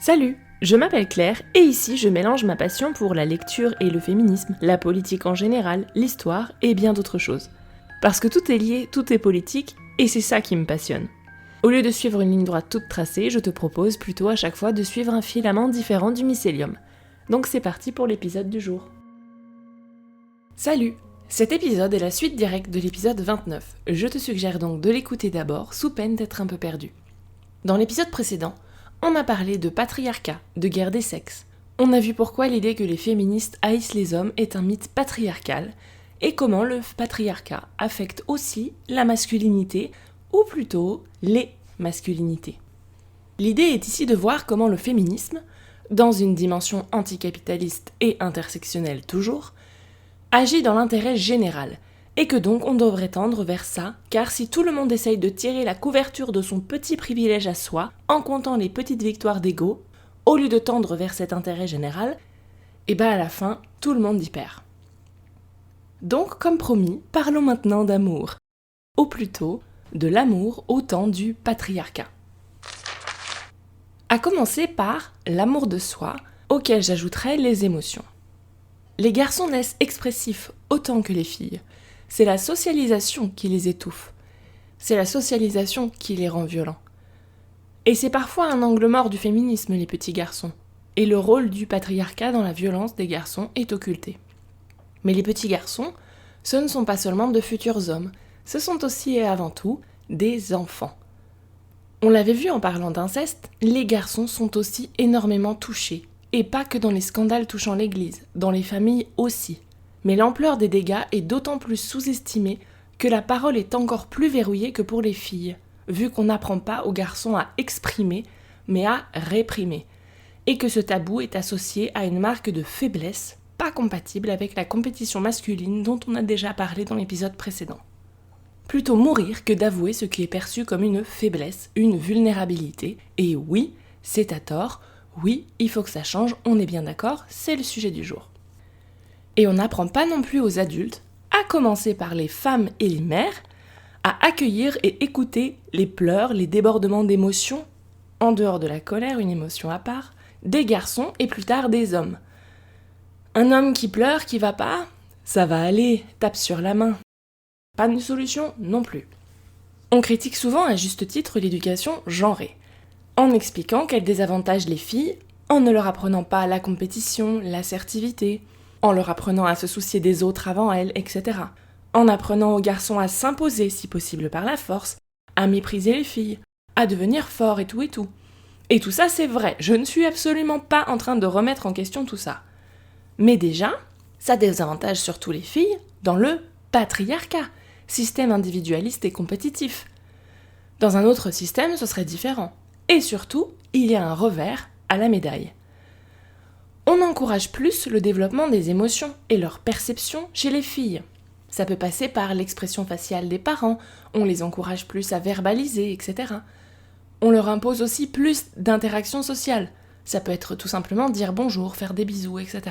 Salut, je m'appelle Claire et ici je mélange ma passion pour la lecture et le féminisme, la politique en général, l'histoire et bien d'autres choses. Parce que tout est lié, tout est politique et c'est ça qui me passionne. Au lieu de suivre une ligne droite toute tracée, je te propose plutôt à chaque fois de suivre un filament différent du mycélium. Donc c'est parti pour l'épisode du jour. Salut! Cet épisode est la suite directe de l'épisode 29. Je te suggère donc de l'écouter d'abord, sous peine d'être un peu perdu. Dans l'épisode précédent, on a parlé de patriarcat, de guerre des sexes. On a vu pourquoi l'idée que les féministes haïssent les hommes est un mythe patriarcal, et comment le patriarcat affecte aussi la masculinité, ou plutôt les masculinités. L'idée est ici de voir comment le féminisme, dans une dimension anticapitaliste et intersectionnelle toujours, agit dans l'intérêt général, et que donc on devrait tendre vers ça, car si tout le monde essaye de tirer la couverture de son petit privilège à soi, en comptant les petites victoires d'ego, au lieu de tendre vers cet intérêt général, et à la fin, tout le monde y perd. Donc, comme promis, parlons maintenant d'amour, ou plutôt de l'amour au temps du patriarcat. À commencer par l'amour de soi, auquel j'ajouterai les émotions. Les garçons naissent expressifs autant que les filles. C'est la socialisation qui les étouffe. C'est la socialisation qui les rend violents. Et c'est parfois un angle mort du féminisme, les petits garçons. Et le rôle du patriarcat dans la violence des garçons est occulté. Mais les petits garçons, ce ne sont pas seulement de futurs hommes, ce sont aussi et avant tout des enfants. On l'avait vu en parlant d'inceste, les garçons sont aussi énormément touchés. Et pas que dans les scandales touchant l'Église, dans les familles aussi. Mais l'ampleur des dégâts est d'autant plus sous-estimée que la parole est encore plus verrouillée que pour les filles, vu qu'on n'apprend pas aux garçons à exprimer, mais à réprimer, et que ce tabou est associé à une marque de faiblesse, pas compatible avec la compétition masculine dont on a déjà parlé dans l'épisode précédent. Plutôt mourir que d'avouer ce qui est perçu comme une faiblesse, une vulnérabilité, et oui, c'est à tort, oui, il faut que ça change, on est bien d'accord, c'est le sujet du jour. Et on n'apprend pas non plus aux adultes, à commencer par les femmes et les mères, à accueillir et écouter les pleurs, les débordements d'émotions, en dehors de la colère, une émotion à part, des garçons et plus tard des hommes. Un homme qui pleure, qui va pas, ça va aller, tape sur la main. Pas de solution non plus. On critique souvent à juste titre l'éducation genrée, en expliquant qu'elle désavantage les filles, en ne leur apprenant pas la compétition, l'assertivité, en leur apprenant à se soucier des autres avant elles, etc. En apprenant aux garçons à s'imposer, si possible par la force, à mépriser les filles, à devenir forts et tout et tout. Et tout ça c'est vrai, je ne suis absolument pas en train de remettre en question tout ça. Mais déjà, ça désavantage surtout les filles dans le patriarcat, système individualiste et compétitif. Dans un autre système, ce serait différent. Et surtout, il y a un revers à la médaille. On encourage plus le développement des émotions et leur perception chez les filles. Ça peut passer par l'expression faciale des parents, on les encourage plus à verbaliser, etc. On leur impose aussi plus d'interactions sociales. Ça peut être tout simplement dire bonjour, faire des bisous, etc.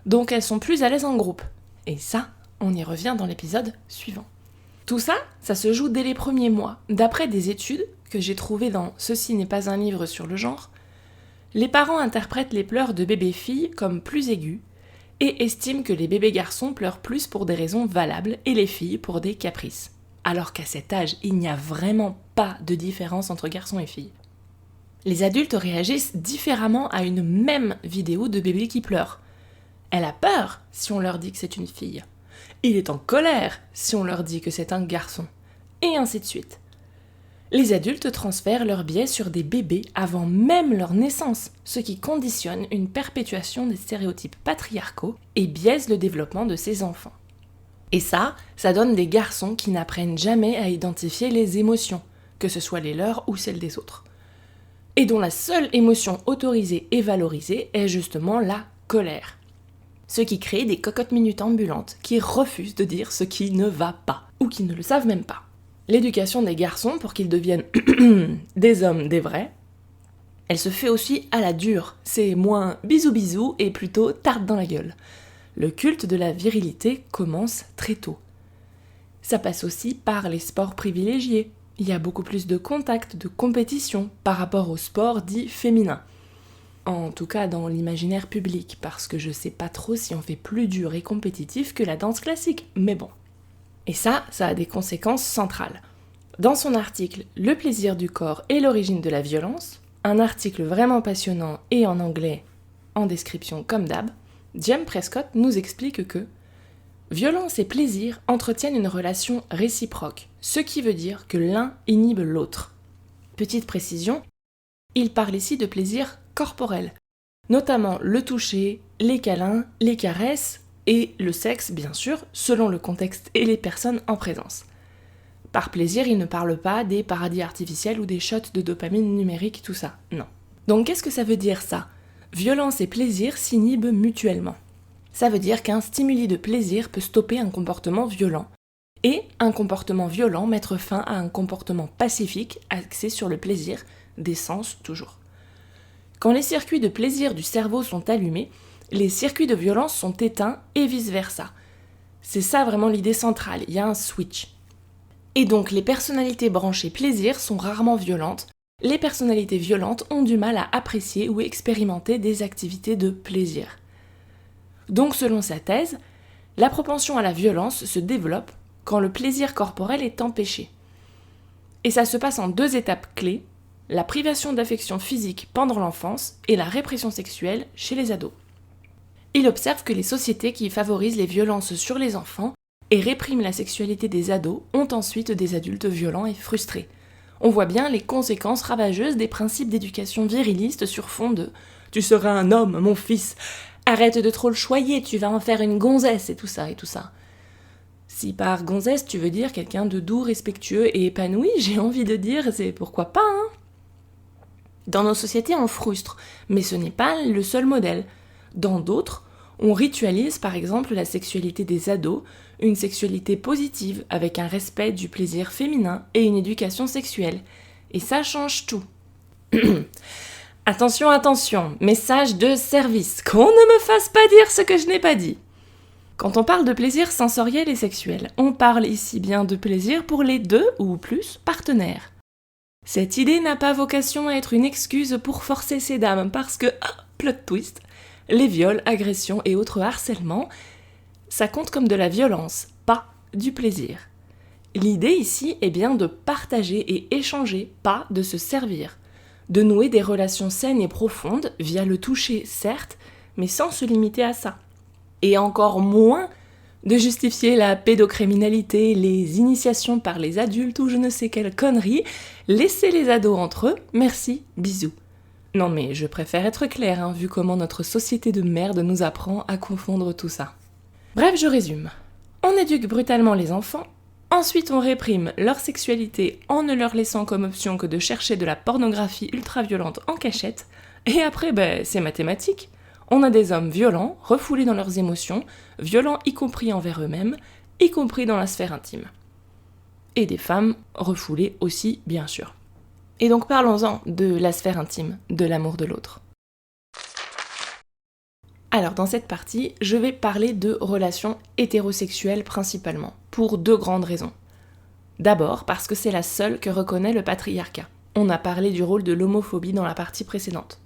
Donc elles sont plus à l'aise en groupe. Et ça, on y revient dans l'épisode suivant. Tout ça, ça se joue dès les premiers mois. D'après des études que j'ai trouvées dans « Ceci n'est pas un livre sur le genre », les parents interprètent les pleurs de bébés filles comme plus aigus et estiment que les bébés garçons pleurent plus pour des raisons valables et les filles pour des caprices. Alors qu'à cet âge, il n'y a vraiment pas de différence entre garçons et filles. Les adultes réagissent différemment à une même vidéo de bébé qui pleure. Elle a peur si on leur dit que c'est une fille. Il est en colère si on leur dit que c'est un garçon. Et ainsi de suite. Les adultes transfèrent leurs biais sur des bébés avant même leur naissance, ce qui conditionne une perpétuation des stéréotypes patriarcaux et biaise le développement de ces enfants. Et ça donne des garçons qui n'apprennent jamais à identifier les émotions, que ce soit les leurs ou celles des autres. Et dont la seule émotion autorisée et valorisée est justement la colère. Ce qui crée des cocottes minutes ambulantes qui refusent de dire ce qui ne va pas, ou qui ne le savent même pas. L'éducation des garçons pour qu'ils deviennent des hommes, des vrais, elle se fait aussi à la dure. C'est moins bisous bisous et plutôt tarte dans la gueule. Le culte de la virilité commence très tôt. Ça passe aussi par les sports privilégiés. Il y a beaucoup plus de contacts, de compétition par rapport aux sports dits féminins. En tout cas dans l'imaginaire public, parce que je sais pas trop si on fait plus dur et compétitif que la danse classique, mais bon. Et ça a des conséquences centrales. Dans son article « Le plaisir du corps et l'origine de la violence », un article vraiment passionnant et en anglais, en description comme d'hab, Jem Prescott nous explique que violence et plaisir entretiennent une relation réciproque, ce qui veut dire que l'un inhibe l'autre. Petite précision, il parle ici de plaisir corporel, notamment le toucher, les câlins, les caresses et le sexe, bien sûr, selon le contexte et les personnes en présence. Par plaisir, il ne parle pas des paradis artificiels ou des shots de dopamine numérique, tout ça, non. Donc qu'est-ce que ça veut dire ça ? Violence et plaisir s'inhibent mutuellement. Ça veut dire qu'un stimuli de plaisir peut stopper un comportement violent, et un comportement violent mettre fin à un comportement pacifique axé sur le plaisir, des sens toujours. Quand les circuits de plaisir du cerveau sont allumés, les circuits de violence sont éteints et vice-versa. C'est ça vraiment l'idée centrale, il y a un switch. Et donc les personnalités branchées plaisir sont rarement violentes. Les personnalités violentes ont du mal à apprécier ou expérimenter des activités de plaisir. Donc selon sa thèse, la propension à la violence se développe quand le plaisir corporel est empêché. Et ça se passe en 2 étapes clés, la privation d'affection physique pendant l'enfance et la répression sexuelle chez les ados. Il observe que les sociétés qui favorisent les violences sur les enfants et répriment la sexualité des ados ont ensuite des adultes violents et frustrés. On voit bien les conséquences ravageuses des principes d'éducation viriliste sur fond de « tu seras un homme, mon fils, arrête de trop le choyer, tu vas en faire une gonzesse » et tout ça et tout ça. Si par gonzesse tu veux dire quelqu'un de doux, respectueux et épanoui, j'ai envie de dire c'est pourquoi pas, hein. Dans nos sociétés on frustre, mais ce n'est pas le seul modèle. Dans d'autres, on ritualise par exemple la sexualité des ados, une sexualité positive avec un respect du plaisir féminin et une éducation sexuelle. Et ça change tout. Attention, attention, message de service, qu'on ne me fasse pas dire ce que je n'ai pas dit. Quand on parle de plaisir sensoriel et sexuel, on parle ici bien de plaisir pour les 2 ou plus partenaires. Cette idée n'a pas vocation à être une excuse pour forcer ces dames parce que, plot twist, les viols, agressions et autres harcèlements, ça compte comme de la violence, pas du plaisir. L'idée ici est bien de partager et échanger, pas de se servir. De nouer des relations saines et profondes via le toucher, certes, mais sans se limiter à ça. Et encore moins de justifier la pédocriminalité, les initiations par les adultes ou je ne sais quelle connerie, laissez les ados entre eux, merci, bisous. Non mais je préfère être claire, vu comment notre société de merde nous apprend à confondre tout ça. Bref, je résume. On éduque brutalement les enfants, ensuite on réprime leur sexualité en ne leur laissant comme option que de chercher de la pornographie ultra-violente en cachette, et après, c'est mathématique. On a des hommes violents, refoulés dans leurs émotions, violents y compris envers eux-mêmes, y compris dans la sphère intime. Et des femmes refoulées aussi, bien sûr. Et donc parlons-en de la sphère intime, de l'amour de l'autre. Alors dans cette partie, je vais parler de relations hétérosexuelles principalement, pour 2 grandes raisons. D'abord parce que c'est la seule que reconnaît le patriarcat. On a parlé du rôle de l'homophobie dans la partie précédente.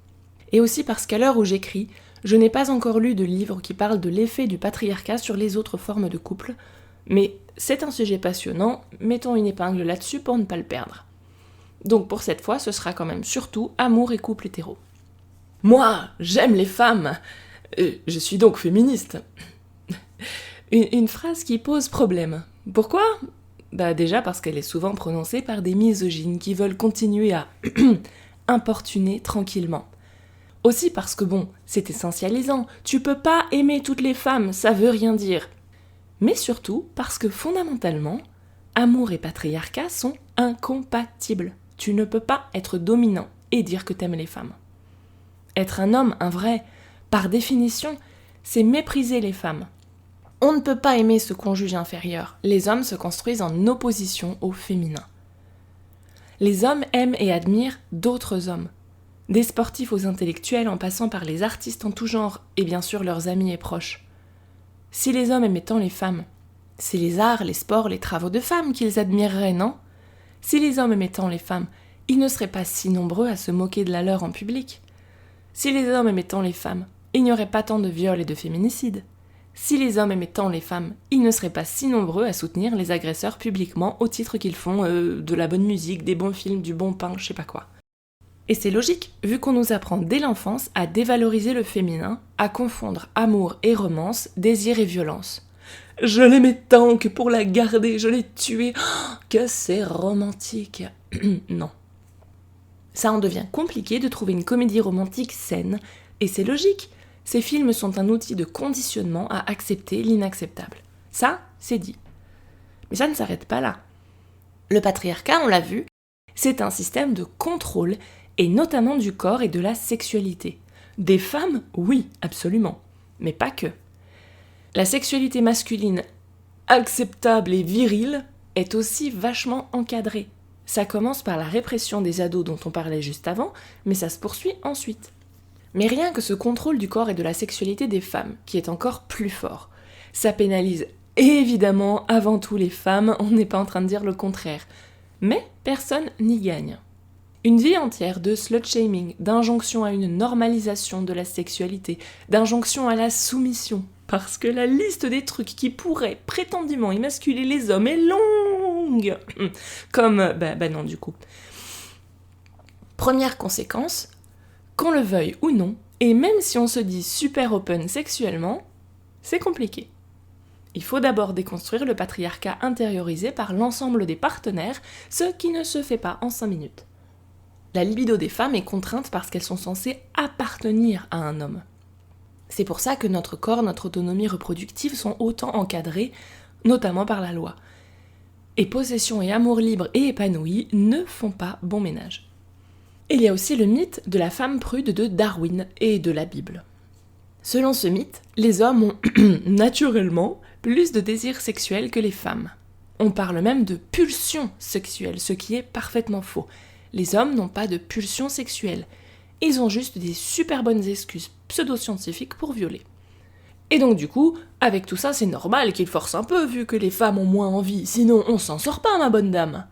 Et aussi parce qu'à l'heure où j'écris, je n'ai pas encore lu de livre qui parle de l'effet du patriarcat sur les autres formes de couple, mais c'est un sujet passionnant, mettons une épingle là-dessus pour ne pas le perdre. Donc pour cette fois, ce sera quand même surtout amour et couple hétéro. Moi, j'aime les femmes, je suis donc féministe. Une phrase qui pose problème. Pourquoi ? Déjà parce qu'elle est souvent prononcée par des misogynes qui veulent continuer à importuner tranquillement. Aussi parce que c'est essentialisant, tu peux pas aimer toutes les femmes, ça veut rien dire. Mais surtout parce que fondamentalement, amour et patriarcat sont incompatibles. Tu ne peux pas être dominant et dire que t'aimes les femmes. Être un homme, un vrai, par définition, c'est mépriser les femmes. On ne peut pas aimer ce qu'on juge inférieur. Les hommes se construisent en opposition au féminin. Les hommes aiment et admirent d'autres hommes. Des sportifs aux intellectuels en passant par les artistes en tout genre et bien sûr leurs amis et proches. Si les hommes aimaient tant les femmes, c'est les arts, les sports, les travaux de femmes qu'ils admireraient, non ? Si les hommes aimaient tant les femmes, ils ne seraient pas si nombreux à se moquer de la leur en public. Si les hommes aimaient tant les femmes, il n'y aurait pas tant de viols et de féminicides. Si les hommes aimaient tant les femmes, ils ne seraient pas si nombreux à soutenir les agresseurs publiquement au titre qu'ils font de la bonne musique, des bons films, du bon pain, je sais pas quoi. Et c'est logique, vu qu'on nous apprend dès l'enfance à dévaloriser le féminin, à confondre amour et romance, désir et violence. Je l'aimais tant que pour la garder, je l'ai tuée. Oh, que c'est romantique. Non. Ça en devient compliqué de trouver une comédie romantique saine, et c'est logique. Ces films sont un outil de conditionnement à accepter l'inacceptable. Ça, c'est dit. Mais ça ne s'arrête pas là. Le patriarcat, on l'a vu, c'est un système de contrôle, et notamment du corps et de la sexualité. Des femmes, oui, absolument, mais pas que. La sexualité masculine acceptable et virile est aussi vachement encadrée. Ça commence par la répression des ados dont on parlait juste avant, mais ça se poursuit ensuite. Mais rien que ce contrôle du corps et de la sexualité des femmes, qui est encore plus fort, ça pénalise évidemment avant tout les femmes, on n'est pas en train de dire le contraire. Mais personne n'y gagne. Une vie entière de slut-shaming, d'injonction à une normalisation de la sexualité, d'injonction à la soumission, parce que la liste des trucs qui pourraient prétendument émasculer les hommes est longue. Comme, non du coup. Première conséquence, qu'on le veuille ou non, et même si on se dit super open sexuellement, c'est compliqué. Il faut d'abord déconstruire le patriarcat intériorisé par l'ensemble des partenaires, ce qui ne se fait pas en 5 minutes. La libido des femmes est contrainte parce qu'elles sont censées appartenir à un homme. C'est pour ça que notre corps, notre autonomie reproductive sont autant encadrés, notamment par la loi. Et possession et amour libre et épanoui ne font pas bon ménage. Il y a aussi le mythe de la femme prude de Darwin et de la Bible. Selon ce mythe, les hommes ont naturellement plus de désirs sexuels que les femmes. On parle même de pulsion sexuelle, ce qui est parfaitement faux. Les hommes n'ont pas de pulsion sexuelle. Ils ont juste des super bonnes excuses pseudo-scientifiques pour violer. Et donc du coup, avec tout ça, c'est normal qu'ils forcent un peu vu que les femmes ont moins envie, sinon on s'en sort pas, ma bonne dame.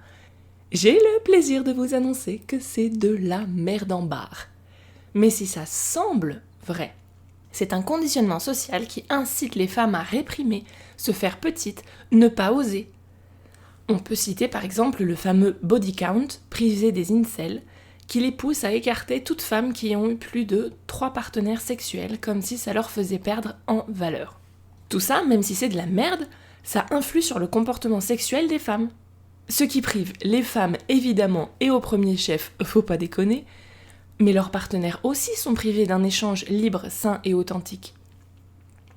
J'ai le plaisir de vous annoncer que c'est de la merde en barre. Mais si ça semble vrai, c'est un conditionnement social qui incite les femmes à réprimer, se faire petites, ne pas oser. On peut citer par exemple le fameux body count, prisé des incels, qui les pousse à écarter toutes femmes qui ont eu plus de 3 partenaires sexuels, comme si ça leur faisait perdre en valeur. Tout ça, même si c'est de la merde, ça influe sur le comportement sexuel des femmes. Ce qui prive les femmes, évidemment, et au premier chef, faut pas déconner, mais leurs partenaires aussi sont privés d'un échange libre, sain et authentique.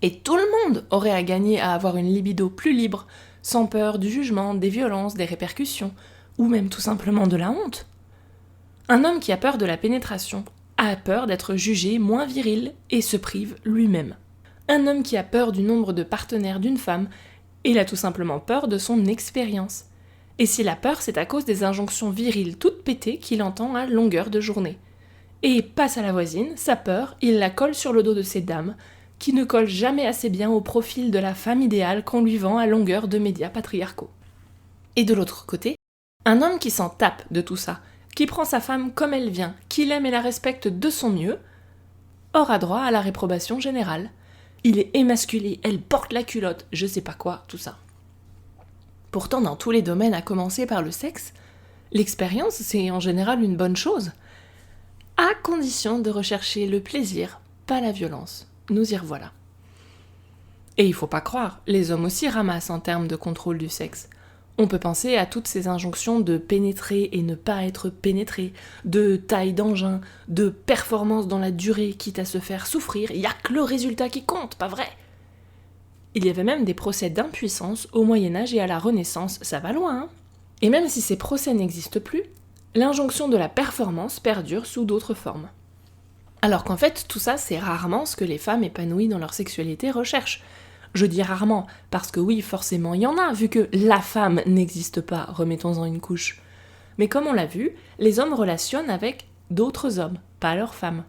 Et tout le monde aurait à gagner à avoir une libido plus libre, sans peur du jugement, des violences, des répercussions, ou même tout simplement de la honte. Un homme qui a peur de la pénétration a peur d'être jugé moins viril et se prive lui-même. Un homme qui a peur du nombre de partenaires d'une femme, il a tout simplement peur de son expérience. Et s'il a peur, c'est à cause des injonctions viriles toutes pétées qu'il entend à longueur de journée. Et passe à la voisine, sa peur, il la colle sur le dos de ces dames, qui ne collent jamais assez bien au profil de la femme idéale qu'on lui vend à longueur de médias patriarcaux. Et de l'autre côté, un homme qui s'en tape de tout ça, qui prend sa femme comme elle vient, qui l'aime et la respecte de son mieux, aura droit à la réprobation générale. Il est émasculé, elle porte la culotte, je sais pas quoi, tout ça. Pourtant, dans tous les domaines, à commencer par le sexe, l'expérience, c'est en général une bonne chose, à condition de rechercher le plaisir, pas la violence. Nous y revoilà. Et il faut pas croire, les hommes aussi ramassent en termes de contrôle du sexe. On peut penser à toutes ces injonctions de pénétrer et ne pas être pénétré, de taille d'engin, de performance dans la durée, quitte à se faire souffrir, y a que le résultat qui compte, pas vrai? Il y avait même des procès d'impuissance au Moyen-Âge et à la Renaissance, ça va loin, hein? Et même si ces procès n'existent plus, l'injonction de la performance perdure sous d'autres formes. Alors qu'en fait, tout ça, c'est rarement ce que les femmes épanouies dans leur sexualité recherchent. Je dis rarement, parce que oui, forcément, il y en a, vu que la femme n'existe pas, remettons-en une couche. Mais comme on l'a vu, les hommes relationnent avec d'autres hommes, pas leurs femmes.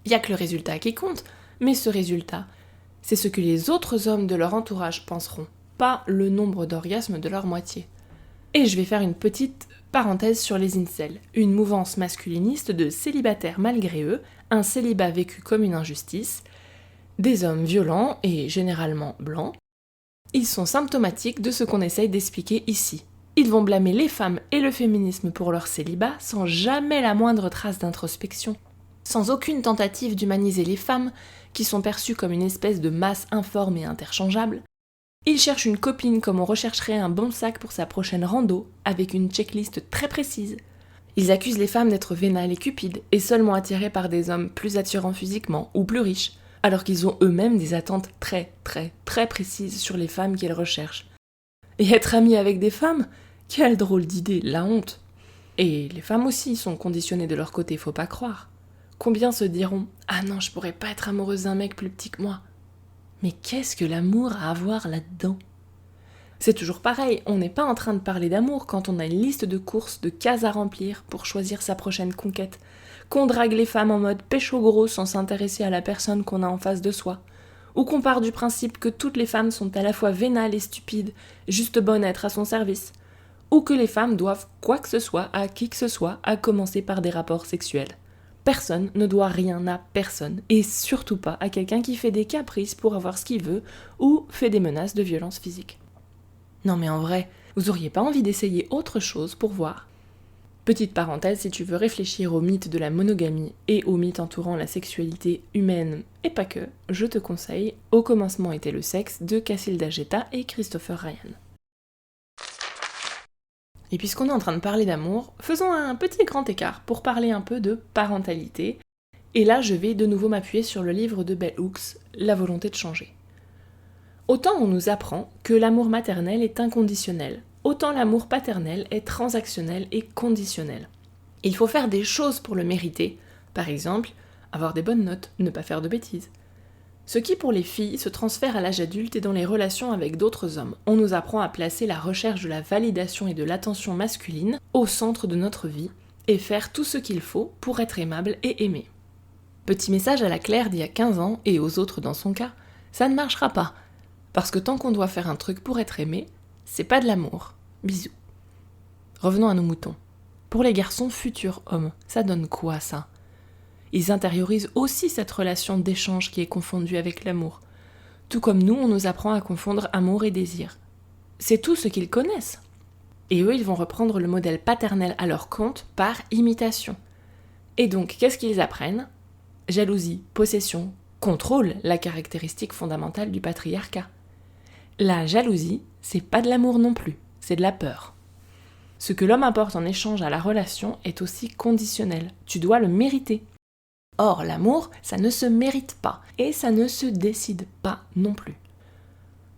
Il n'y a que le résultat qui compte, mais ce résultat, c'est ce que les autres hommes de leur entourage penseront, pas le nombre d'orgasmes de leur moitié. Et je vais faire une petite parenthèse sur les incels, une mouvance masculiniste de célibataires malgré eux, un célibat vécu comme une injustice, des hommes violents et généralement blancs. Ils sont symptomatiques de ce qu'on essaye d'expliquer ici. Ils vont blâmer les femmes et le féminisme pour leur célibat sans jamais la moindre trace d'introspection, sans aucune tentative d'humaniser les femmes, qui sont perçues comme une espèce de masse informe et interchangeable. Ils cherchent une copine comme on rechercherait un bon sac pour sa prochaine rando, avec une checklist très précise. Ils accusent les femmes d'être vénales et cupides, et seulement attirées par des hommes plus attirants physiquement ou plus riches, alors qu'ils ont eux-mêmes des attentes très précises sur les femmes qu'ils recherchent. Et être amis avec des femmes ? Quelle drôle d'idée, la honte. Et les femmes aussi sont conditionnées de leur côté, faut pas croire. Combien se diront « Ah non, je pourrais pas être amoureuse d'un mec plus petit que moi ». Mais qu'est-ce que l'amour a à voir là-dedans ? C'est toujours pareil, on n'est pas en train de parler d'amour quand on a une liste de courses, de cases à remplir pour choisir sa prochaine conquête, qu'on drague les femmes en mode pécho gros sans s'intéresser à la personne qu'on a en face de soi, ou qu'on part du principe que toutes les femmes sont à la fois vénales et stupides, juste bonnes à être à son service, ou que les femmes doivent quoi que ce soit à qui que ce soit, à commencer par des rapports sexuels. Personne ne doit rien à personne, et surtout pas à quelqu'un qui fait des caprices pour avoir ce qu'il veut, ou fait des menaces de violence physique. Non mais en vrai, vous auriez pas envie d'essayer autre chose pour voir ? Petite parenthèse, si tu veux réfléchir au mythe de la monogamie et au mythe entourant la sexualité humaine, et pas que, je te conseille Au commencement était le sexe de Cacilda Geta et Christopher Ryan. Et puisqu'on est en train de parler d'amour, faisons un petit grand écart pour parler un peu de parentalité. Et là, je vais de nouveau m'appuyer sur le livre de Bell Hooks, La volonté de changer. Autant on nous apprend que l'amour maternel est inconditionnel, autant l'amour paternel est transactionnel et conditionnel. Il faut faire des choses pour le mériter, par exemple, avoir des bonnes notes, ne pas faire de bêtises. Ce qui, pour les filles, se transfère à l'âge adulte et dans les relations avec d'autres hommes. On nous apprend à placer la recherche de la validation et de l'attention masculine au centre de notre vie et faire tout ce qu'il faut pour être aimable et aimé. Petit message à la Claire d'il y a 15 ans et aux autres dans son cas, ça ne marchera pas. Parce que tant qu'on doit faire un truc pour être aimé, c'est pas de l'amour. Bisous. Revenons à nos moutons. Pour les garçons futurs hommes, ça donne quoi ça ? Ils intériorisent aussi cette relation d'échange qui est confondue avec l'amour. Tout comme nous, on nous apprend à confondre amour et désir. C'est tout ce qu'ils connaissent. Et eux, ils vont reprendre le modèle paternel à leur compte par imitation. Et donc, qu'est-ce qu'ils apprennent ? Jalousie, possession, contrôle, la caractéristique fondamentale du patriarcat. La jalousie, c'est pas de l'amour non plus, c'est de la peur. Ce que l'homme apporte en échange à la relation est aussi conditionnel. Tu dois le mériter. Or, l'amour, ça ne se mérite pas, et ça ne se décide pas non plus.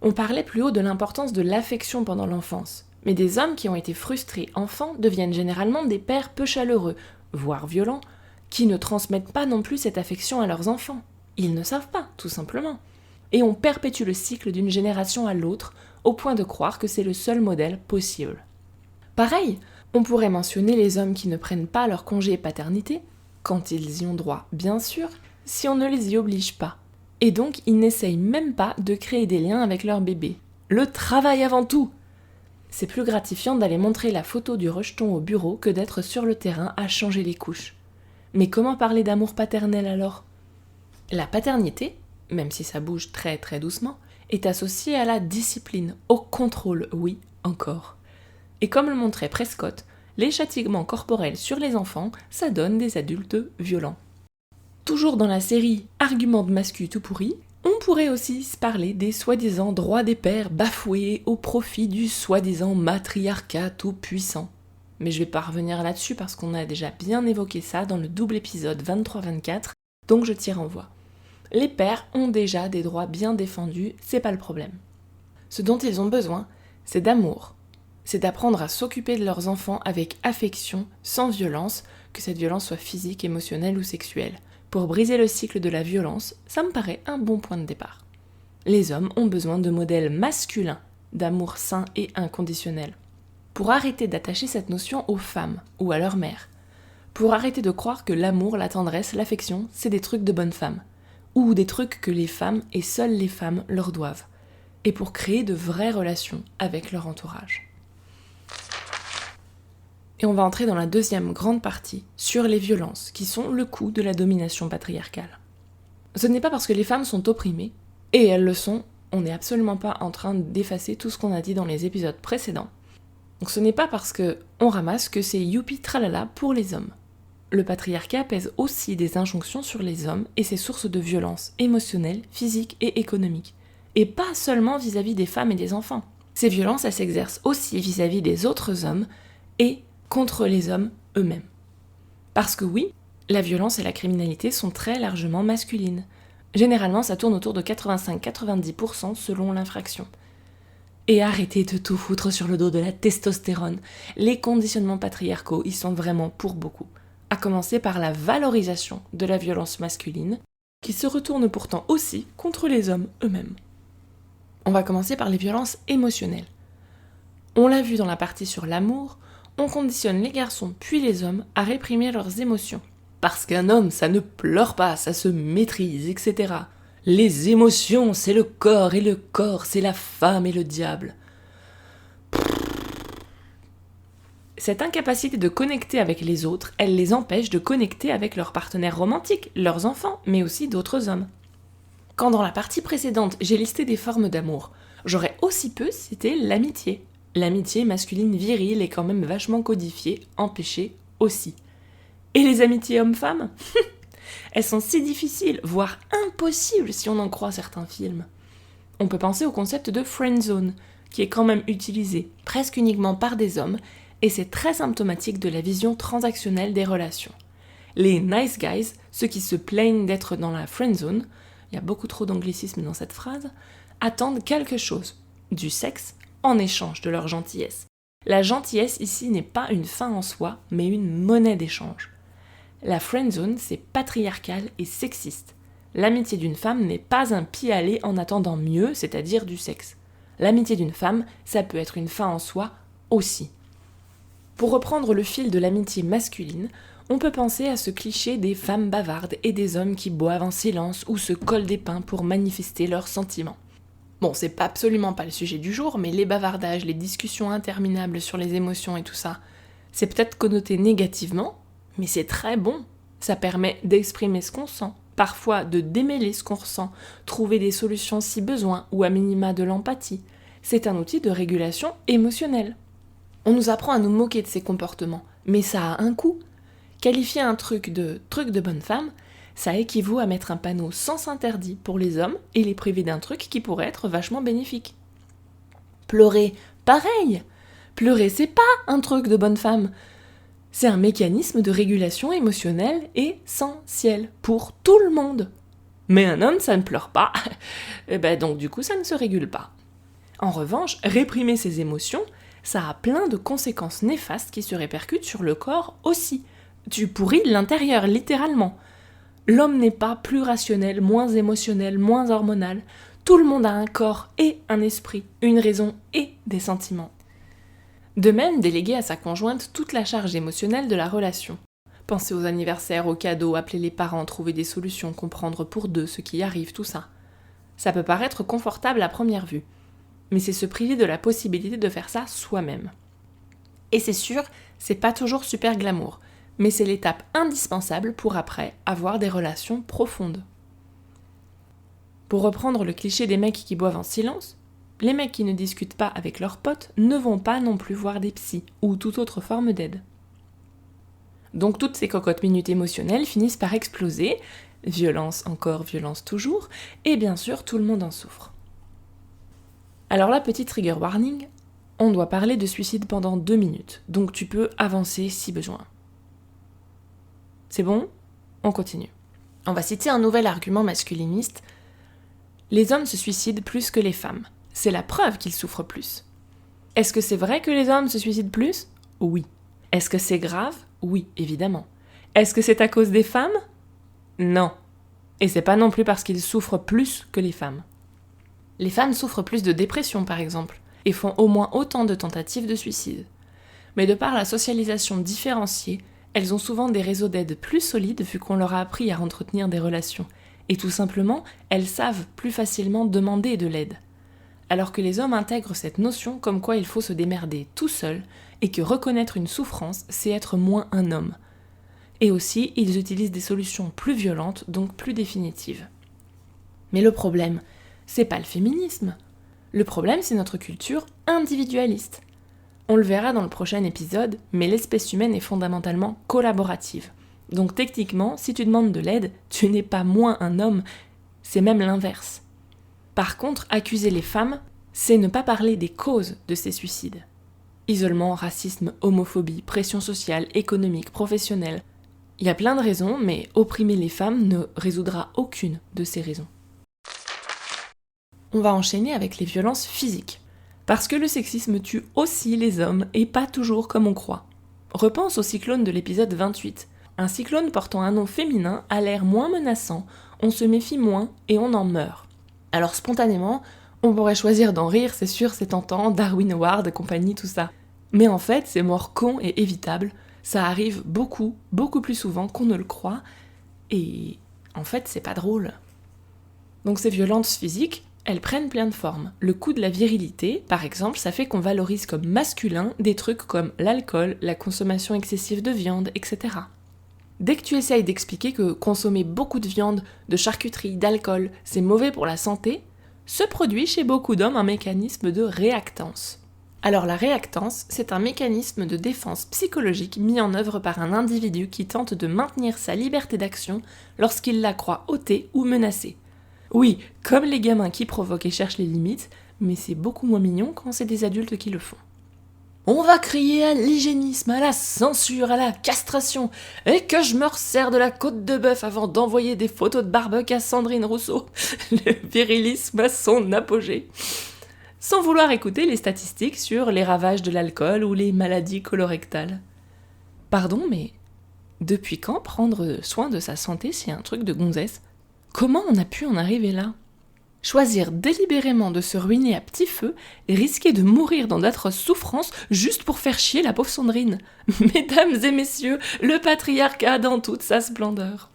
On parlait plus haut de l'importance de l'affection pendant l'enfance, mais des hommes qui ont été frustrés enfants deviennent généralement des pères peu chaleureux, voire violents, qui ne transmettent pas non plus cette affection à leurs enfants. Ils ne savent pas, tout simplement. Et on perpétue le cycle d'une génération à l'autre, au point de croire que c'est le seul modèle possible. Pareil, on pourrait mentionner les hommes qui ne prennent pas leur congé paternité, quand ils y ont droit, bien sûr, si on ne les y oblige pas. Et donc, ils n'essayent même pas de créer des liens avec leur bébé. Le travail avant tout ! C'est plus gratifiant d'aller montrer la photo du rejeton au bureau que d'être sur le terrain à changer les couches. Mais comment parler d'amour paternel alors ? La paternité, même si ça bouge très doucement, est associée à la discipline, au contrôle, oui, encore. Et comme le montrait Prescott, les châtiments corporels sur les enfants, ça donne des adultes violents. Toujours dans la série Arguments de mascu tout pourri, on pourrait aussi se parler des soi-disant droits des pères bafoués au profit du soi-disant matriarcat tout puissant. Mais je vais pas revenir là-dessus parce qu'on a déjà bien évoqué ça dans le double épisode 23-24, donc je t'y renvoie. Les pères ont déjà des droits bien défendus, c'est pas le problème. Ce dont ils ont besoin, c'est d'amour. C'est d'apprendre à s'occuper de leurs enfants avec affection, sans violence, que cette violence soit physique, émotionnelle ou sexuelle. Pour briser le cycle de la violence, ça me paraît un bon point de départ. Les hommes ont besoin de modèles masculins, d'amour sain et inconditionnel. Pour arrêter d'attacher cette notion aux femmes ou à leur mère. Pour arrêter de croire que l'amour, la tendresse, l'affection, c'est des trucs de bonnes femmes. Ou des trucs que les femmes et seules les femmes leur doivent. Et pour créer de vraies relations avec leur entourage. Et on va entrer dans la deuxième grande partie, sur les violences, qui sont le coût de la domination patriarcale. Ce n'est pas parce que les femmes sont opprimées, et elles le sont, on n'est absolument pas en train d'effacer tout ce qu'on a dit dans les épisodes précédents. Donc ce n'est pas parce qu'on ramasse que c'est youpi tralala pour les hommes. Le patriarcat pèse aussi des injonctions sur les hommes et ses sources de violence émotionnelle, physique et économique. Et pas seulement vis-à-vis des femmes et des enfants. Ces violences, elles s'exercent aussi vis-à-vis des autres hommes et contre les hommes eux-mêmes. Parce que oui, la violence et la criminalité sont très largement masculines. Généralement, ça tourne autour de 85-90% selon l'infraction. Et arrêtez de tout foutre sur le dos de la testostérone. Les conditionnements patriarcaux, ils sont vraiment pour beaucoup. À commencer par la valorisation de la violence masculine, qui se retourne pourtant aussi contre les hommes eux-mêmes. On va commencer par les violences émotionnelles. On l'a vu dans la partie sur l'amour, on conditionne les garçons puis les hommes à réprimer leurs émotions. Parce qu'un homme, ça ne pleure pas, ça se maîtrise, etc. Les émotions, c'est le corps, et le corps, c'est la femme et le diable. Cette incapacité de connecter avec les autres, elle les empêche de connecter avec leurs partenaires romantiques, leurs enfants, mais aussi d'autres hommes. Quand dans la partie précédente, j'ai listé des formes d'amour, j'aurais aussi peu cité l'amitié. L'amitié masculine virile est quand même vachement codifiée, empêchée aussi. Et les amitiés hommes-femmes ? Elles sont si difficiles, voire impossibles si on en croit certains films. On peut penser au concept de friendzone, qui est quand même utilisé presque uniquement par des hommes, et c'est très symptomatique de la vision transactionnelle des relations. Les nice guys, ceux qui se plaignent d'être dans la friendzone, il y a beaucoup trop d'anglicisme dans cette phrase, attendent quelque chose, du sexe, en échange de leur gentillesse. La gentillesse ici n'est pas une fin en soi, mais une monnaie d'échange. La friendzone, c'est patriarcal et sexiste. L'amitié d'une femme n'est pas un pis-aller en attendant mieux, c'est-à-dire du sexe. L'amitié d'une femme, ça peut être une fin en soi aussi. Pour reprendre le fil de l'amitié masculine, on peut penser à ce cliché des femmes bavardes et des hommes qui boivent en silence ou se collent des pins pour manifester leurs sentiments. Bon, c'est absolument pas le sujet du jour, mais les bavardages, les discussions interminables sur les émotions et tout ça, c'est peut-être connoté négativement, mais c'est très bon. Ça permet d'exprimer ce qu'on sent, parfois de démêler ce qu'on ressent, trouver des solutions si besoin, ou à minima de l'empathie. C'est un outil de régulation émotionnelle. On nous apprend à nous moquer de ces comportements, mais ça a un coût. Qualifier un truc de bonne femme, ça équivaut à mettre un panneau sens interdit pour les hommes et les priver d'un truc qui pourrait être vachement bénéfique. Pleurer, pareil. Pleurer, c'est pas un truc de bonne femme. C'est un mécanisme de régulation émotionnelle essentiel pour tout le monde. Mais un homme, ça ne pleure pas. Et donc du coup, ça ne se régule pas. En revanche, réprimer ses émotions, ça a plein de conséquences néfastes qui se répercutent sur le corps aussi. Tu pourris l'intérieur, littéralement. L'homme n'est pas plus rationnel, moins émotionnel, moins hormonal. Tout le monde a un corps et un esprit, une raison et des sentiments. De même, déléguer à sa conjointe toute la charge émotionnelle de la relation. Penser aux anniversaires, aux cadeaux, appeler les parents, trouver des solutions, comprendre pour deux ce qui arrive, tout ça. Ça peut paraître confortable à première vue, mais c'est se priver de la possibilité de faire ça soi-même. Et c'est sûr, c'est pas toujours super glamour, mais c'est l'étape indispensable pour après avoir des relations profondes. Pour reprendre le cliché des mecs qui boivent en silence, les mecs qui ne discutent pas avec leurs potes ne vont pas non plus voir des psys ou toute autre forme d'aide. Donc toutes ces cocottes minutes émotionnelles finissent par exploser, violence encore, violence toujours, et bien sûr tout le monde en souffre. Alors là, petit trigger warning, on doit parler de suicide pendant 2 minutes, donc tu peux avancer si besoin. C'est bon ? On continue. On va citer un nouvel argument masculiniste. Les hommes se suicident plus que les femmes. C'est la preuve qu'ils souffrent plus. Est-ce que c'est vrai que les hommes se suicident plus ? Oui. Est-ce que c'est grave ? Oui, évidemment. Est-ce que c'est à cause des femmes ? Non. Et c'est pas non plus parce qu'ils souffrent plus que les femmes. Les femmes souffrent plus de dépression, par exemple, et font au moins autant de tentatives de suicide. Mais de par la socialisation différenciée, elles ont souvent des réseaux d'aide plus solides vu qu'on leur a appris à entretenir des relations. Et tout simplement, elles savent plus facilement demander de l'aide. Alors que les hommes intègrent cette notion comme quoi il faut se démerder tout seul et que reconnaître une souffrance, c'est être moins un homme. Et aussi, ils utilisent des solutions plus violentes, donc plus définitives. Mais le problème, c'est pas le féminisme. Le problème, c'est notre culture individualiste. On le verra dans le prochain épisode, mais l'espèce humaine est fondamentalement collaborative. Donc techniquement, si tu demandes de l'aide, tu n'es pas moins un homme, c'est même l'inverse. Par contre, accuser les femmes, c'est ne pas parler des causes de ces suicides. Isolement, racisme, homophobie, pression sociale, économique, professionnelle. Il y a plein de raisons, mais opprimer les femmes ne résoudra aucune de ces raisons. On va enchaîner avec les violences physiques. Parce que le sexisme tue aussi les hommes, et pas toujours comme on croit. Repense au cyclone de l'épisode 28. Un cyclone portant un nom féminin a l'air moins menaçant, on se méfie moins et on en meurt. Alors spontanément, on pourrait choisir d'en rire, c'est sûr, c'est tentant, Darwin Award, compagnie, tout ça. Mais en fait, c'est mort con et évitable, ça arrive beaucoup, beaucoup plus souvent qu'on ne le croit, et en fait, c'est pas drôle. Donc ces violences physiques, elles prennent plein de formes. Le coup de la virilité, par exemple, ça fait qu'on valorise comme masculin des trucs comme l'alcool, la consommation excessive de viande, etc. Dès que tu essayes d'expliquer que consommer beaucoup de viande, de charcuterie, d'alcool, c'est mauvais pour la santé, se produit chez beaucoup d'hommes un mécanisme de réactance. Alors la réactance, c'est un mécanisme de défense psychologique mis en œuvre par un individu qui tente de maintenir sa liberté d'action lorsqu'il la croit ôtée ou menacée. Oui, comme les gamins qui provoquent et cherchent les limites, mais c'est beaucoup moins mignon quand c'est des adultes qui le font. On va crier à l'hygiénisme, à la censure, à la castration, et que je me resserre de la côte de bœuf avant d'envoyer des photos de barbecue à Sandrine Rousseau. Le virilisme à son apogée. Sans vouloir écouter les statistiques sur les ravages de l'alcool ou les maladies colorectales. Pardon, mais depuis quand prendre soin de sa santé, c'est un truc de gonzesse ? Comment on a pu en arriver là ? Choisir délibérément de se ruiner à petit feu et risquer de mourir dans d'atroces souffrances juste pour faire chier la pauvre Sandrine. Mesdames et messieurs, le patriarcat dans toute sa splendeur.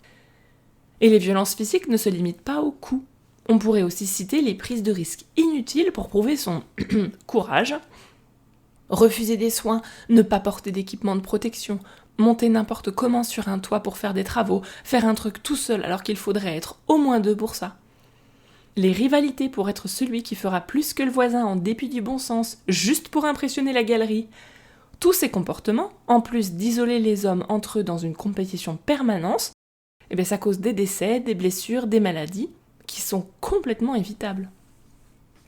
Et les violences physiques ne se limitent pas aux coups. On pourrait aussi citer les prises de risques inutiles pour prouver son courage. Refuser des soins, ne pas porter d'équipement de protection, monter n'importe comment sur un toit pour faire des travaux, faire un truc tout seul alors qu'il faudrait être au moins deux pour ça. Les rivalités pour être celui qui fera plus que le voisin en dépit du bon sens, juste pour impressionner la galerie. Tous ces comportements, en plus d'isoler les hommes entre eux dans une compétition permanente, ça cause des décès, des blessures, des maladies, qui sont complètement évitables.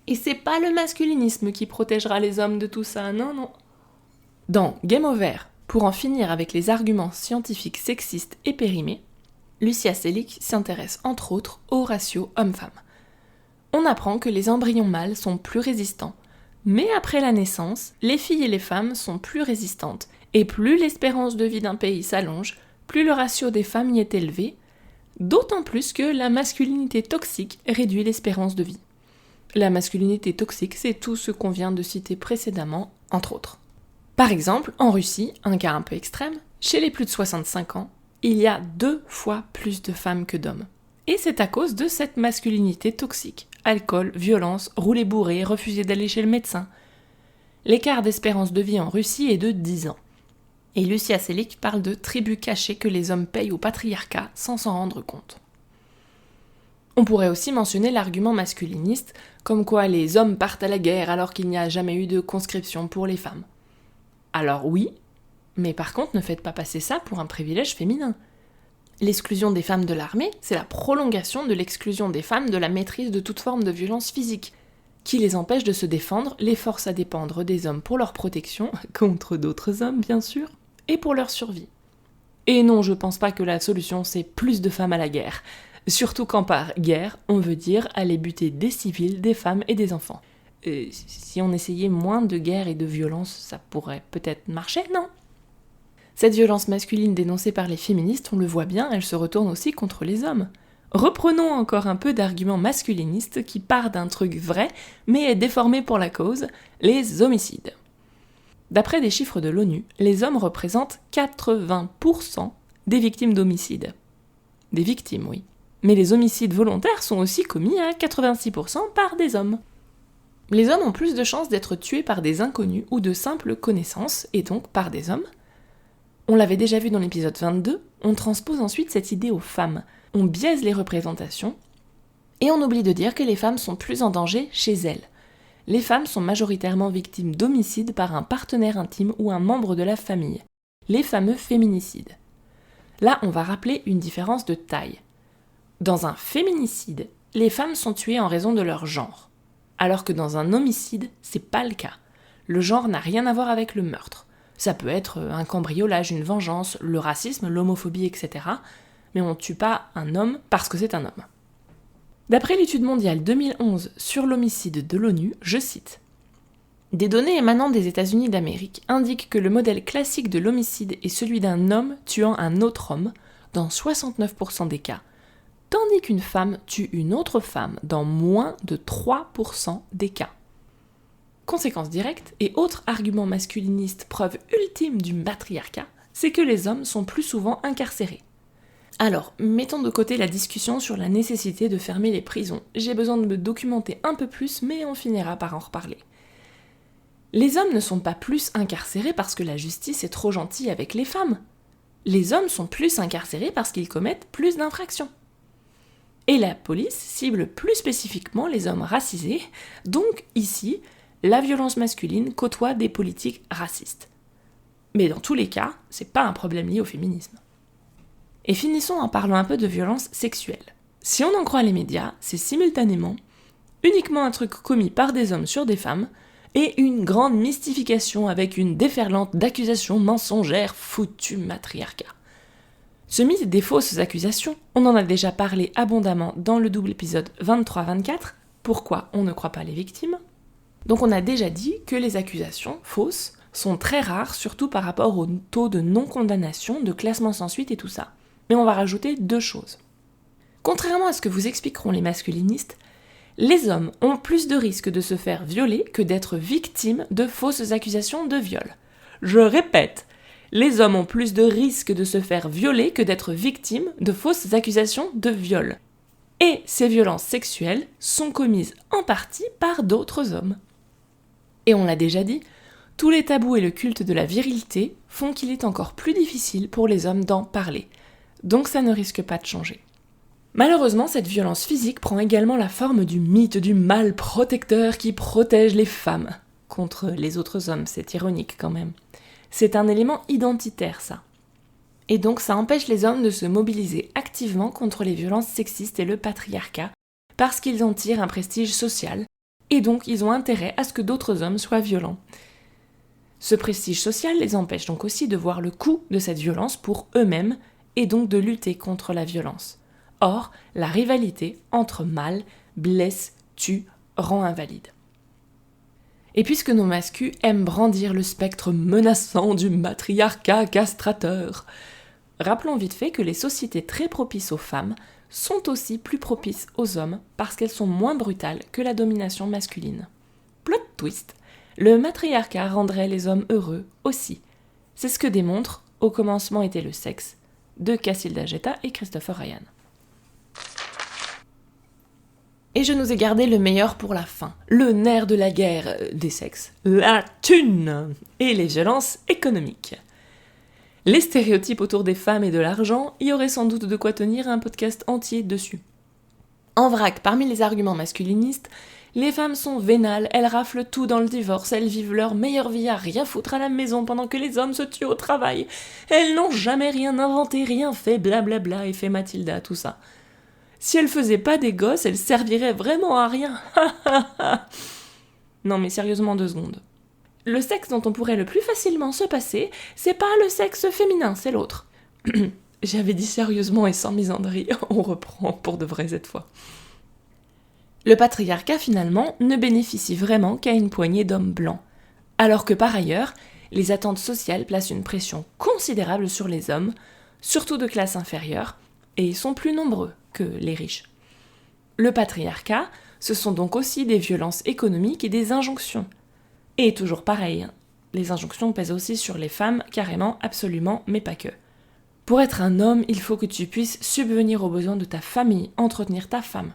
Et c'est pas le masculinisme qui protégera les hommes de tout ça, non. Dans Game Over, pour en finir avec les arguments scientifiques sexistes et périmés, Lucia Selig s'intéresse entre autres au ratio homme-femme. On apprend que les embryons mâles sont plus résistants, mais après la naissance, les filles et les femmes sont plus résistantes, et plus l'espérance de vie d'un pays s'allonge, plus le ratio des femmes y est élevé, d'autant plus que la masculinité toxique réduit l'espérance de vie. La masculinité toxique, c'est tout ce qu'on vient de citer précédemment, entre autres. Par exemple, en Russie, un cas un peu extrême, chez les plus de 65 ans, il y a 2 fois plus de femmes que d'hommes. Et c'est à cause de cette masculinité toxique. Alcool, violence, rouler bourré, refuser d'aller chez le médecin. L'écart d'espérance de vie en Russie est de 10 ans. Et Lucia Selig parle de tribut cachée que les hommes payent au patriarcat sans s'en rendre compte. On pourrait aussi mentionner l'argument masculiniste, comme quoi les hommes partent à la guerre alors qu'il n'y a jamais eu de conscription pour les femmes. Alors oui, mais par contre ne faites pas passer ça pour un privilège féminin. L'exclusion des femmes de l'armée, c'est la prolongation de l'exclusion des femmes de la maîtrise de toute forme de violence physique, qui les empêche de se défendre, les force à dépendre des hommes pour leur protection, contre d'autres hommes bien sûr, et pour leur survie. Et non, je pense pas que la solution c'est plus de femmes à la guerre, surtout quand par guerre, on veut dire aller buter des civils, des femmes et des enfants. Si on essayait moins de guerre et de violence, ça pourrait peut-être marcher, non ? Cette violence masculine dénoncée par les féministes, on le voit bien, elle se retourne aussi contre les hommes. Reprenons encore un peu d'arguments masculinistes qui part d'un truc vrai, mais est déformé pour la cause, les homicides. D'après des chiffres de l'ONU, les hommes représentent 80% des victimes d'homicides. Des victimes, oui. Mais les homicides volontaires sont aussi commis à 86% par des hommes. Les hommes ont plus de chances d'être tués par des inconnus ou de simples connaissances, et donc par des hommes. On l'avait déjà vu dans l'épisode 22, on transpose ensuite cette idée aux femmes. On biaise les représentations, et on oublie de dire que les femmes sont plus en danger chez elles. Les femmes sont majoritairement victimes d'homicide par un partenaire intime ou un membre de la famille, les fameux féminicides. Là, on va rappeler une différence de taille. Dans un féminicide, les femmes sont tuées en raison de leur genre, alors que dans un homicide, c'est pas le cas. Le genre n'a rien à voir avec le meurtre. Ça peut être un cambriolage, une vengeance, le racisme, l'homophobie, etc. Mais on ne tue pas un homme parce que c'est un homme. D'après l'étude mondiale 2011 sur l'homicide de l'ONU, je cite « Des données émanant des États-Unis d'Amérique indiquent que le modèle classique de l'homicide est celui d'un homme tuant un autre homme, dans 69% des cas, tandis qu'une femme tue une autre femme dans moins de 3% des cas. » Conséquence directe et autre argument masculiniste, preuve ultime du matriarcat, c'est que les hommes sont plus souvent incarcérés. Alors, mettons de côté la discussion sur la nécessité de fermer les prisons. J'ai besoin de me documenter un peu plus, mais on finira par en reparler. Les hommes ne sont pas plus incarcérés parce que la justice est trop gentille avec les femmes. Les hommes sont plus incarcérés parce qu'ils commettent plus d'infractions. Et la police cible plus spécifiquement les hommes racisés, donc ici, la violence masculine côtoie des politiques racistes. Mais dans tous les cas, c'est pas un problème lié au féminisme. Et finissons en parlant un peu de violence sexuelle. Si on en croit les médias, c'est simultanément uniquement un truc commis par des hommes sur des femmes et une grande mystification avec une déferlante d'accusations mensongères foutu matriarcat. Ce mythe des fausses accusations, on en a déjà parlé abondamment dans le double épisode 23-24, pourquoi on ne croit pas les victimes. Donc on a déjà dit que les accusations fausses sont très rares, surtout par rapport au taux de non-condamnation, de classement sans suite et tout ça. Mais on va rajouter 2 choses. Contrairement à ce que vous expliqueront les masculinistes, les hommes ont plus de risques de se faire violer que d'être victimes de fausses accusations de viol. Je répète, les hommes ont plus de risques de se faire violer que d'être victimes de fausses accusations de viol. Et ces violences sexuelles sont commises en partie par d'autres hommes. Et on l'a déjà dit, tous les tabous et le culte de la virilité font qu'il est encore plus difficile pour les hommes d'en parler. Donc ça ne risque pas de changer. Malheureusement, cette violence physique prend également la forme du mythe du mâle protecteur qui protège les femmes. Contre les autres hommes, c'est ironique quand même. C'est un élément identitaire, ça. Et donc ça empêche les hommes de se mobiliser activement contre les violences sexistes et le patriarcat, parce qu'ils en tirent un prestige social, et donc ils ont intérêt à ce que d'autres hommes soient violents. Ce prestige social les empêche donc aussi de voir le coût de cette violence pour eux-mêmes, et donc de lutter contre la violence. Or, la rivalité entre mâles blesse, tue, rend invalide. Et puisque nos mascus aiment brandir le spectre menaçant du matriarcat castrateur, rappelons vite fait que les sociétés très propices aux femmes sont aussi plus propices aux hommes parce qu'elles sont moins brutales que la domination masculine. Plot twist, le matriarcat rendrait les hommes heureux aussi. C'est ce que démontre Au commencement était le sexe de Cacilda Geta et Christopher Ryan. Et je nous ai gardé le meilleur pour la fin, le nerf de la guerre des sexes, la thune et les violences économiques. Les stéréotypes autour des femmes et de l'argent, il y aurait sans doute de quoi tenir un podcast entier dessus. En vrac, parmi les arguments masculinistes, les femmes sont vénales, elles raflent tout dans le divorce, elles vivent leur meilleure vie à rien foutre à la maison pendant que les hommes se tuent au travail. Elles n'ont jamais rien inventé, rien fait, blablabla, et fait Mathilda, tout ça. Si elles faisaient pas des gosses, elles serviraient vraiment à rien. Non mais sérieusement 2 secondes. Le sexe dont on pourrait le plus facilement se passer, c'est pas le sexe féminin, c'est l'autre. J'avais dit sérieusement et sans misandrie, on reprend pour de vrai cette fois. Le patriarcat, finalement, ne bénéficie vraiment qu'à une poignée d'hommes blancs, alors que par ailleurs, les attentes sociales placent une pression considérable sur les hommes, surtout de classe inférieure, et ils sont plus nombreux que les riches. Le patriarcat, ce sont donc aussi des violences économiques et des injonctions. Et toujours pareil, les injonctions pèsent aussi sur les femmes, carrément, absolument, mais pas que. Pour être un homme, il faut que tu puisses subvenir aux besoins de ta famille, entretenir ta femme.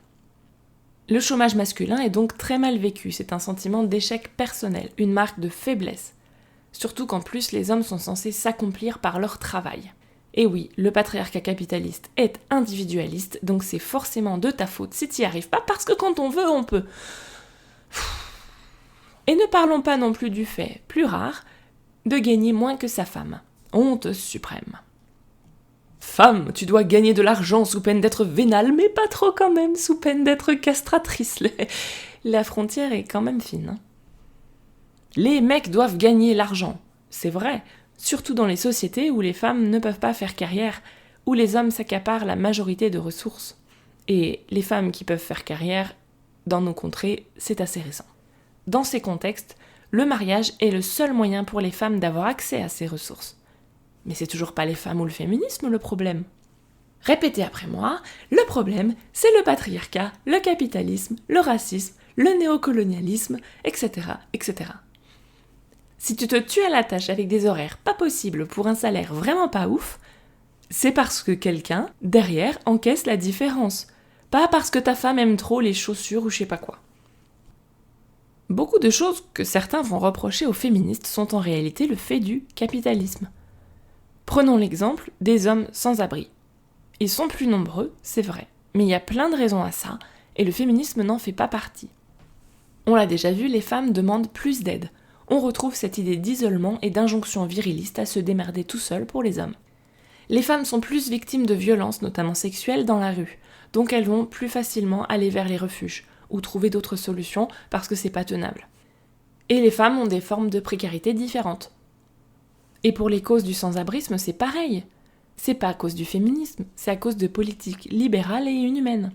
Le chômage masculin est donc très mal vécu, c'est un sentiment d'échec personnel, une marque de faiblesse. Surtout qu'en plus les hommes sont censés s'accomplir par leur travail. Et oui, le patriarcat capitaliste est individualiste, donc c'est forcément de ta faute si t'y arrives pas, parce que quand on veut, on peut. Et ne parlons pas non plus du fait, plus rare, de gagner moins que sa femme. Honte suprême. Femme, tu dois gagner de l'argent sous peine d'être vénale, mais pas trop quand même, sous peine d'être castratrice. La frontière est quand même fine. Les mecs doivent gagner l'argent, c'est vrai, surtout dans les sociétés où les femmes ne peuvent pas faire carrière, où les hommes s'accaparent la majorité de ressources. Et les femmes qui peuvent faire carrière, dans nos contrées, c'est assez récent. Dans ces contextes, le mariage est le seul moyen pour les femmes d'avoir accès à ces ressources. Mais c'est toujours pas les femmes ou le féminisme le problème. Répétez après moi, le problème, c'est le patriarcat, le capitalisme, le racisme, le néocolonialisme, etc., etc. Si tu te tues à la tâche avec des horaires pas possibles pour un salaire vraiment pas ouf, c'est parce que quelqu'un, derrière, encaisse la différence. Pas parce que ta femme aime trop les chaussures ou je sais pas quoi. Beaucoup de choses que certains vont reprocher aux féministes sont en réalité le fait du capitalisme. Prenons l'exemple des hommes sans abri. Ils sont plus nombreux, c'est vrai, mais il y a plein de raisons à ça, et le féminisme n'en fait pas partie. On l'a déjà vu, les femmes demandent plus d'aide. On retrouve cette idée d'isolement et d'injonction viriliste à se démerder tout seul pour les hommes. Les femmes sont plus victimes de violences, notamment sexuelles, dans la rue, donc elles vont plus facilement aller vers les refuges, ou trouver d'autres solutions parce que c'est pas tenable. Et les femmes ont des formes de précarité différentes. Et pour les causes du sans-abrisme, c'est pareil. C'est pas à cause du féminisme, c'est à cause de politiques libérales et inhumaines.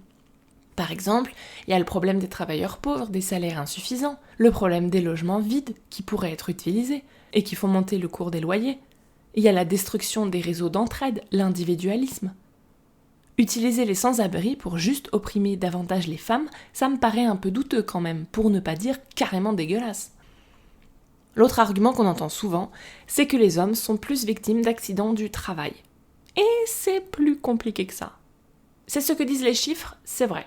Par exemple, il y a le problème des travailleurs pauvres, des salaires insuffisants, le problème des logements vides qui pourraient être utilisés et qui font monter le cours des loyers. Il y a la destruction des réseaux d'entraide, l'individualisme. Utiliser les sans-abri pour juste opprimer davantage les femmes, ça me paraît un peu douteux quand même, pour ne pas dire carrément dégueulasse. L'autre argument qu'on entend souvent, c'est que les hommes sont plus victimes d'accidents du travail. Et c'est plus compliqué que ça. C'est ce que disent les chiffres, c'est vrai.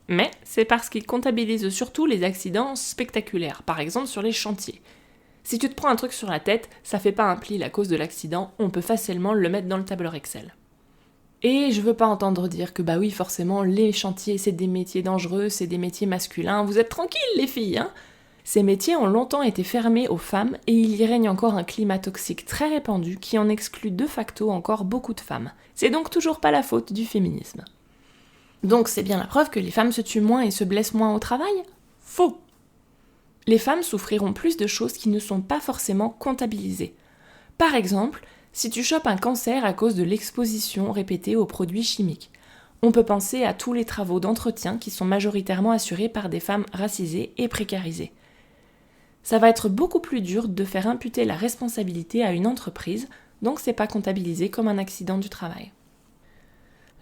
Mais c'est parce qu'ils comptabilisent surtout les accidents spectaculaires, par exemple sur les chantiers. Si tu te prends un truc sur la tête, ça fait pas un pli la cause de l'accident, on peut facilement le mettre dans le tableur Excel. Et je veux pas entendre dire que bah oui, forcément, les chantiers, c'est des métiers dangereux, c'est des métiers masculins, vous êtes tranquilles les filles, hein. Ces métiers ont longtemps été fermés aux femmes et il y règne encore un climat toxique très répandu qui en exclut de facto encore beaucoup de femmes. C'est donc toujours pas la faute du féminisme. Donc c'est bien la preuve que les femmes se tuent moins et se blessent moins au travail ? Faux ! Les femmes souffriront plus de choses qui ne sont pas forcément comptabilisées. Par exemple, si tu chopes un cancer à cause de l'exposition répétée aux produits chimiques, on peut penser à tous les travaux d'entretien qui sont majoritairement assurés par des femmes racisées et précarisées. Ça va être beaucoup plus dur de faire imputer la responsabilité à une entreprise, donc c'est pas comptabilisé comme un accident du travail.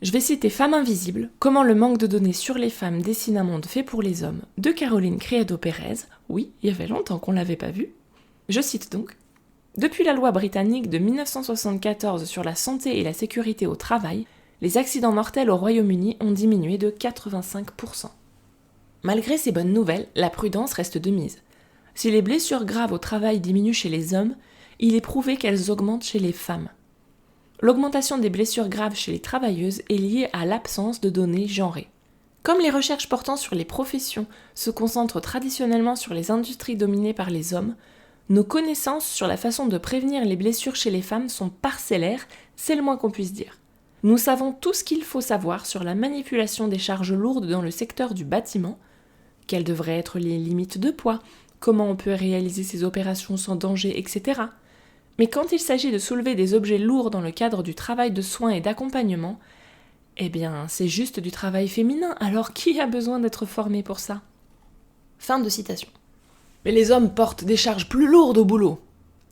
Je vais citer Femmes invisibles, comment le manque de données sur les femmes dessine un monde fait pour les hommes, de Caroline Criado-Pérez. Oui, il y avait longtemps qu'on l'avait pas vu. Je cite donc. Depuis la loi britannique de 1974 sur la santé et la sécurité au travail, les accidents mortels au Royaume-Uni ont diminué de 85%. Malgré ces bonnes nouvelles, la prudence reste de mise. Si les blessures graves au travail diminuent chez les hommes, il est prouvé qu'elles augmentent chez les femmes. L'augmentation des blessures graves chez les travailleuses est liée à l'absence de données genrées. Comme les recherches portant sur les professions se concentrent traditionnellement sur les industries dominées par les hommes, nos connaissances sur la façon de prévenir les blessures chez les femmes sont parcellaires, c'est le moins qu'on puisse dire. Nous savons tout ce qu'il faut savoir sur la manipulation des charges lourdes dans le secteur du bâtiment, quelles devraient être les limites de poids, comment on peut réaliser ces opérations sans danger, etc. Mais quand il s'agit de soulever des objets lourds dans le cadre du travail de soins et d'accompagnement, eh bien, c'est juste du travail féminin, alors qui a besoin d'être formé pour ça ? Fin de citation. Mais les hommes portent des charges plus lourdes au boulot.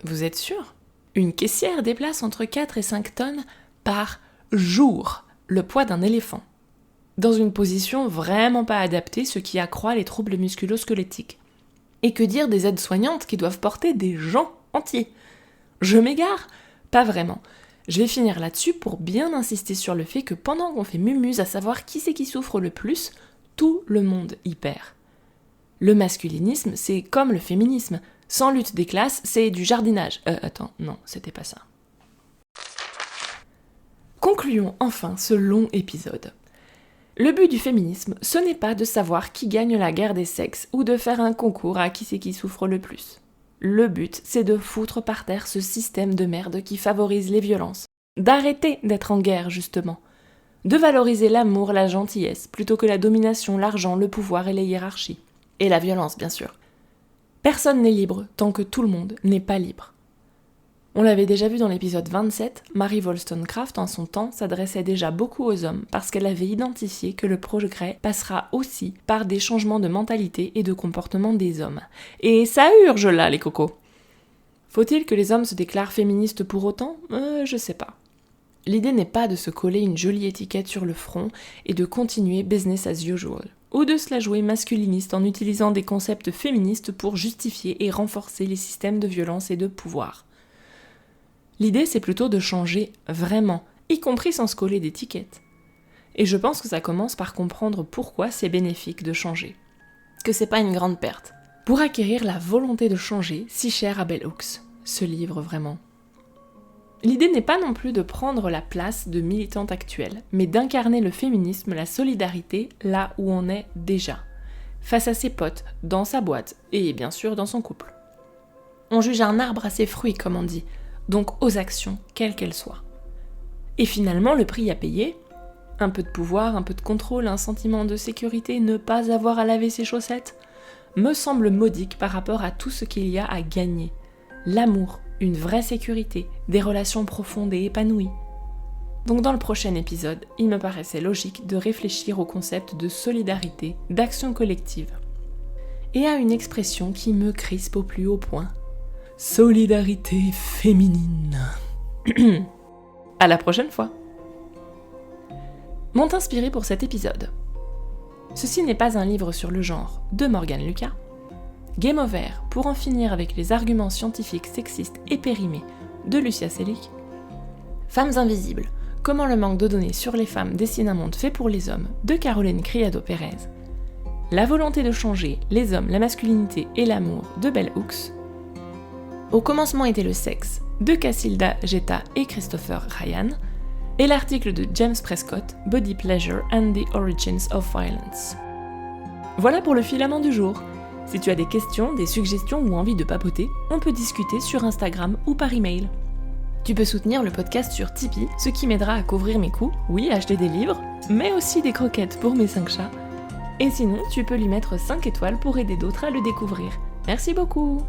Vous êtes sûr ? Une caissière déplace entre 4 et 5 tonnes par jour, le poids d'un éléphant. Dans une position vraiment pas adaptée, ce qui accroît les troubles musculo-squelettiques. Et que dire des aides-soignantes qui doivent porter des gens entiers ? Je m'égare ? Pas vraiment. Je vais finir là-dessus pour bien insister sur le fait que pendant qu'on fait mumuse à savoir qui c'est qui souffre le plus, tout le monde y perd. Le masculinisme, c'est comme le féminisme. Sans lutte des classes, c'est du jardinage. Non, c'était pas ça. Concluons enfin ce long épisode. Le but du féminisme, ce n'est pas de savoir qui gagne la guerre des sexes ou de faire un concours à qui c'est qui souffre le plus. Le but, c'est de foutre par terre ce système de merde qui favorise les violences. D'arrêter d'être en guerre, justement. De valoriser l'amour, la gentillesse, plutôt que la domination, l'argent, le pouvoir et les hiérarchies. Et la violence, bien sûr. Personne n'est libre tant que tout le monde n'est pas libre. On l'avait déjà vu dans l'épisode 27, Mary Wollstonecraft en son temps s'adressait déjà beaucoup aux hommes parce qu'elle avait identifié que le progrès passera aussi par des changements de mentalité et de comportement des hommes. Et ça urge là, les cocos. Faut-il que les hommes se déclarent féministes pour autant ? Je sais pas. L'idée n'est pas de se coller une jolie étiquette sur le front et de continuer business as usual, ou de se la jouer masculiniste en utilisant des concepts féministes pour justifier et renforcer les systèmes de violence et de pouvoir. L'idée, c'est plutôt de changer vraiment, y compris sans se coller d'étiquettes. Et je pense que ça commence par comprendre pourquoi c'est bénéfique de changer. Que c'est pas une grande perte. Pour acquérir la volonté de changer, si chère à Bell Hooks, ce livre vraiment. L'idée n'est pas non plus de prendre la place de militante actuelle, mais d'incarner le féminisme, la solidarité, là où on est déjà. Face à ses potes, dans sa boîte, et bien sûr dans son couple. On juge un arbre à ses fruits, comme on dit, donc aux actions, quelles qu'elles soient. Et finalement, le prix à payer, un peu de pouvoir, un peu de contrôle, un sentiment de sécurité, ne pas avoir à laver ses chaussettes, me semble modique par rapport à tout ce qu'il y a à gagner. L'amour, une vraie sécurité, des relations profondes et épanouies. Donc dans le prochain épisode, il me paraissait logique de réfléchir au concept de solidarité, d'action collective. Et à une expression qui me crispe au plus haut point. Solidarité féminine. À la prochaine fois. M'ont inspiré pour cet épisode. Ceci n'est pas un livre sur le genre de Morgan Lucas. Game Over, pour en finir avec les arguments scientifiques sexistes et périmés de Lucia Selick. Femmes invisibles, comment le manque de données sur les femmes dessine un monde fait pour les hommes de Caroline Criado-Pérez. La volonté de changer, les hommes, la masculinité et l'amour de Bell Hooks. Au commencement était le sexe de Cassilda Geta et Christopher Ryan. Et l'article de James Prescott, Body Pleasure and the Origins of Violence. Voilà pour le filament du jour. Si tu as des questions, des suggestions ou envie de papoter, on peut discuter sur Instagram ou par email. Tu peux soutenir le podcast sur Tipeee, ce qui m'aidera à couvrir mes coûts, oui, acheter des livres, mais aussi des croquettes pour mes 5 chats. Et sinon, tu peux lui mettre 5 étoiles pour aider d'autres à le découvrir. Merci beaucoup!